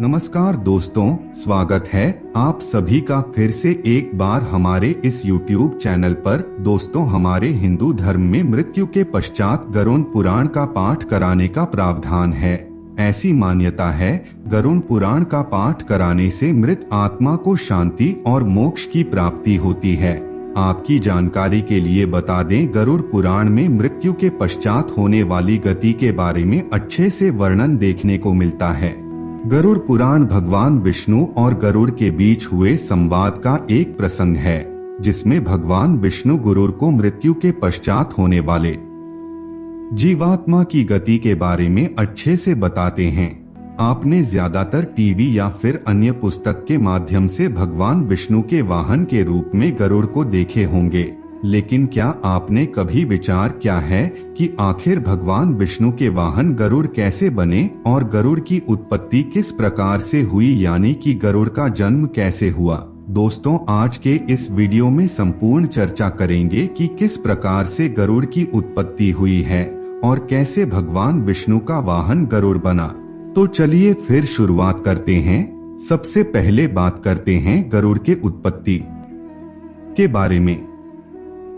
नमस्कार दोस्तों, स्वागत है आप सभी का फिर से एक बार हमारे इस YouTube चैनल पर। दोस्तों, हमारे हिंदू धर्म में मृत्यु के पश्चात गरुड़ पुराण का पाठ कराने का प्रावधान है। ऐसी मान्यता है, गरुड़ पुराण का पाठ कराने से मृत आत्मा को शांति और मोक्ष की प्राप्ति होती है। आपकी जानकारी के लिए बता दें, गरुड़ पुराण में मृत्यु के पश्चात होने वाली गति के बारे में अच्छे से वर्णन देखने को मिलता है। गरुड़ पुराण भगवान विष्णु और गरुड़ के बीच हुए संवाद का एक प्रसंग है, जिसमें भगवान विष्णु गरुड़ को मृत्यु के पश्चात होने वाले जीवात्मा की गति के बारे में अच्छे से बताते हैं। आपने ज्यादातर टीवी या फिर अन्य पुस्तक के माध्यम से भगवान विष्णु के वाहन के रूप में गरुड़ को देखे होंगे, लेकिन क्या आपने कभी विचार किया है कि आखिर भगवान विष्णु के वाहन गरुड़ कैसे बने और गरुड़ की उत्पत्ति किस प्रकार से हुई, यानी कि गरुड़ का जन्म कैसे हुआ। दोस्तों, आज के इस वीडियो में संपूर्ण चर्चा करेंगे कि किस प्रकार से गरुड़ की उत्पत्ति हुई है और कैसे भगवान विष्णु का वाहन गरुड़ बना। तो चलिए फिर शुरुआत करते हैं। सबसे पहले बात करते हैं गरुड़ के उत्पत्ति के बारे में।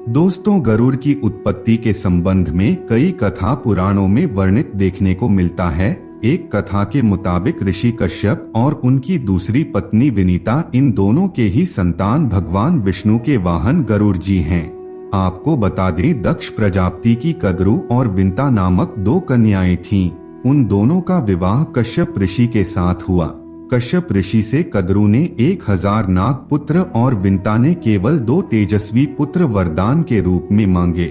दोस्तों, गरुड़ की उत्पत्ति के संबंध में कई कथा पुराणों में वर्णित देखने को मिलता है। एक कथा के मुताबिक ऋषि कश्यप और उनकी दूसरी पत्नी विनीता, इन दोनों के ही संतान भगवान विष्णु के वाहन गरुड़ जी हैं। आपको बता दें, दक्ष प्रजापति की कद्रु और विंता नामक दो कन्याएं थीं। उन दोनों का विवाह कश्यप ऋषि के साथ हुआ। कश्यप ऋषि से कद्रु ने 1000 नाग पुत्र और विंता ने केवल 2 तेजस्वी पुत्र वरदान के रूप में मांगे।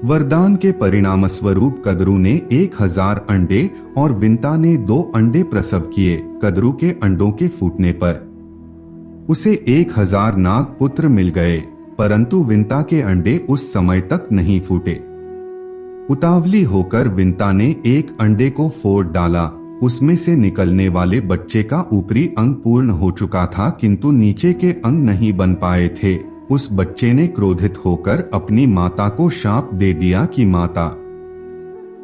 वरदान के परिणाम स्वरूप कद्रु ने 1000 अंडे और विंता ने 2 अंडे प्रसव किए। कद्रु के अंडों के फूटने पर उसे 1000 नाग पुत्र मिल गए, परंतु विंता के अंडे उस समय तक नहीं फूटे। उतावली होकर विंता ने एक अंडे को फोड़ डाला। उसमें से निकलने वाले बच्चे का ऊपरी अंग पूर्ण हो चुका था, किंतु नीचे के अंग नहीं बन पाए थे। उस बच्चे ने क्रोधित होकर अपनी माता को शाप दे दिया कि माता,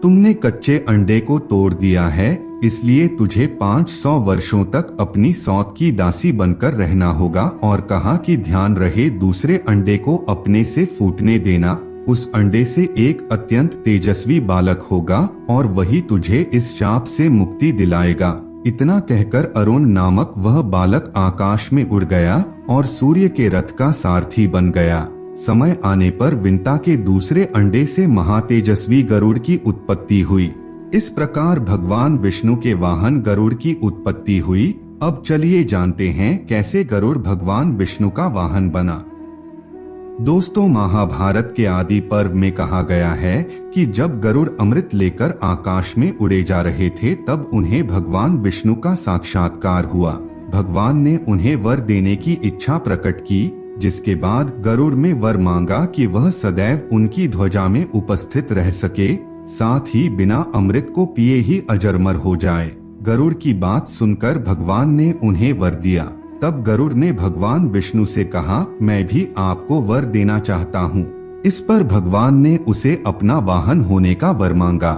तुमने कच्चे अंडे को तोड़ दिया है, इसलिए तुझे 500 वर्षों तक अपनी सौत की दासी बनकर रहना होगा। और कहा कि ध्यान रहे, दूसरे अंडे को अपने से फूटने देना। उस अंडे से एक अत्यंत तेजस्वी बालक होगा और वही तुझे इस शाप से मुक्ति दिलाएगा। इतना कहकर अरुण नामक वह बालक आकाश में उड़ गया और सूर्य के रथ का सारथी बन गया। समय आने पर विंता के दूसरे अंडे से महातेजस्वी गरुड़ की उत्पत्ति हुई। इस प्रकार भगवान विष्णु के वाहन गरुड़ की उत्पत्ति हुई। अब चलिए जानते हैं कैसे गरुड़ भगवान विष्णु का वाहन बना। दोस्तों, महाभारत के आदि पर्व में कहा गया है कि जब गरुड़ अमृत लेकर आकाश में उड़े जा रहे थे, तब उन्हें भगवान विष्णु का साक्षात्कार हुआ। भगवान ने उन्हें वर देने की इच्छा प्रकट की, जिसके बाद गरुड़ में वर मांगा कि वह सदैव उनकी ध्वजा में उपस्थित रह सके, साथ ही बिना अमृत को पिए ही अजरमर हो जाए। गरुड़ की बात सुनकर भगवान ने उन्हें वर दिया। तब गरुड़ ने भगवान विष्णु से कहा, मैं भी आपको वर देना चाहता हूँ। इस पर भगवान ने उसे अपना वाहन होने का वर मांगा।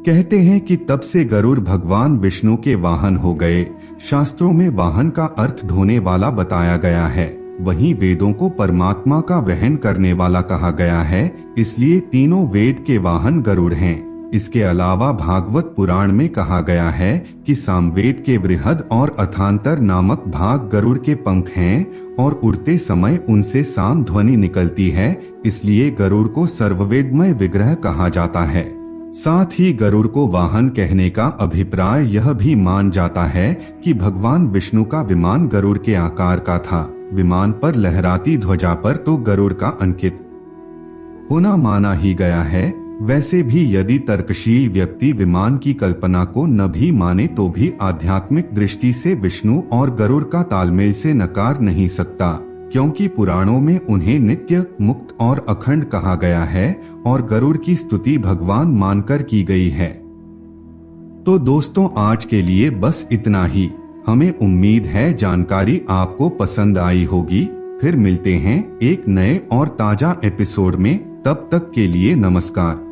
कहते हैं कि तब से गरुड़ भगवान विष्णु के वाहन हो गए। शास्त्रों में वाहन का अर्थ ढोने वाला बताया गया है, वहीं वेदों को परमात्मा का वहन करने वाला कहा गया है, इसलिए तीनों वेद के वाहन गरुड़ हैं। इसके अलावा भागवत पुराण में कहा गया है कि सामवेद के बृहद और अथांतर नामक भाग गरुड़ के पंख हैं और उड़ते समय उनसे साम ध्वनि निकलती है, इसलिए गरुड़ को सर्ववेदमय विग्रह कहा जाता है। साथ ही गरुड़ को वाहन कहने का अभिप्राय यह भी मान जाता है कि भगवान विष्णु का विमान गरुड़ के आकार का था। विमान पर लहराती ध्वजा पर तो गरुड़ का अंकित होना माना ही गया है। वैसे भी यदि तर्कशील व्यक्ति विमान की कल्पना को न भी माने तो भी आध्यात्मिक दृष्टि से विष्णु और गरुड़ का तालमेल से नकार नहीं सकता, क्योंकि पुराणों में उन्हें नित्य, मुक्त और अखंड कहा गया है और गरुड़ की स्तुति भगवान मानकर की गई है। तो दोस्तों, आज के लिए बस इतना ही। हमें उम्मीद है जानकारी आपको पसंद आई होगी। फिर मिलते हैं एक नए और ताजा एपिसोड में। तब तक के लिए नमस्कार।